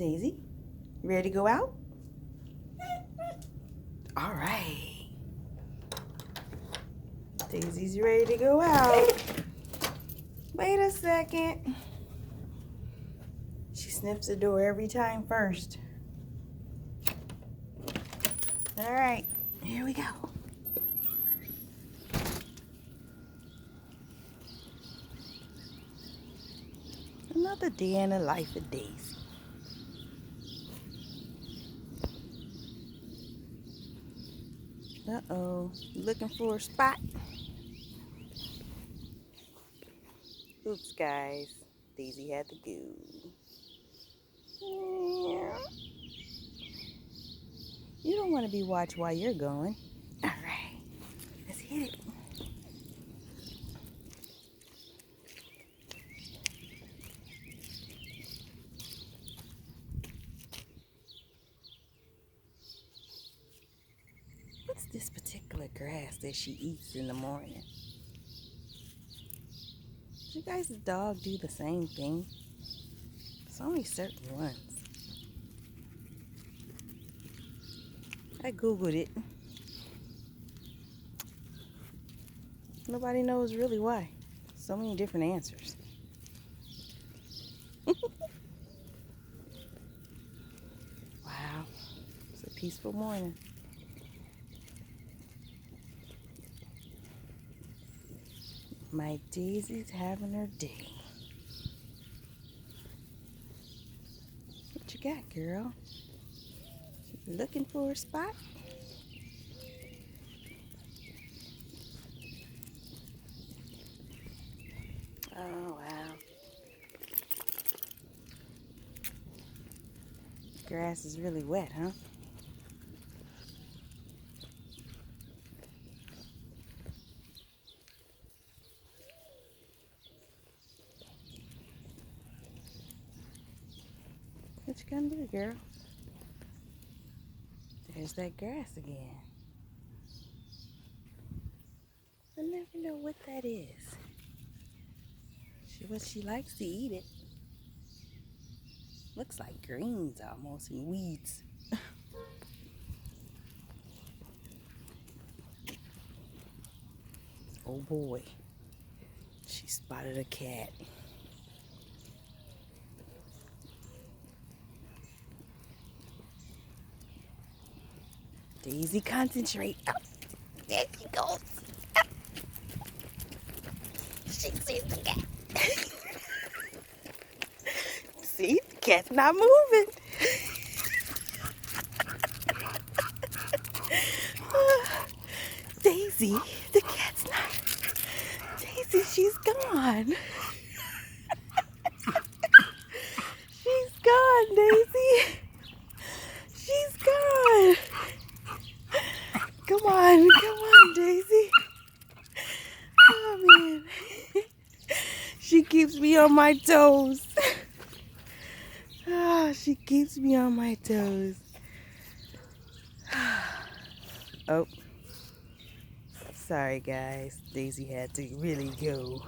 Daisy, ready to go out? All right. Daisy's ready to go out. Wait a second. She sniffs the door every time first. All right, here we go. Another day in the life of Daisy. Uh-oh, looking for a spot? Oops, guys. Daisy had to go. You don't want to be watched while you're going. All right, let's hit it. What's this particular grass that she eats in the morning? Does you guys' dog do the same thing? It's only certain ones. I googled it. Nobody knows really why. So many different answers. Wow, it's a peaceful morning. My Daisy's having her day. What you got, girl? Looking for a spot? Oh, wow. Grass is really wet, huh? What you gonna do, girl? There's that grass again. I never know what that is. But she likes to eat it. Looks like greens almost, and weeds. Oh boy, she spotted a cat. Daisy, concentrate. Oh, there she goes. Oh. She sees the cat. See, the cat's not moving. Daisy, the cat's not. Daisy, she's gone. She's gone, Daisy. She's gone. Come on, Daisy. Oh, man. She keeps me on my toes. Oh, she keeps me on my toes. Oh. Sorry, guys. Daisy had to really go.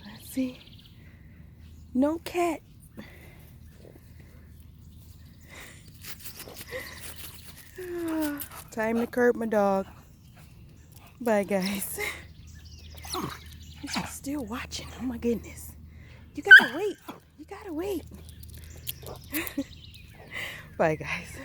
Let's see. No cat. Time to curb my dog. Bye, guys. She's still watching. Oh my goodness. You gotta wait. You gotta wait. Bye, guys.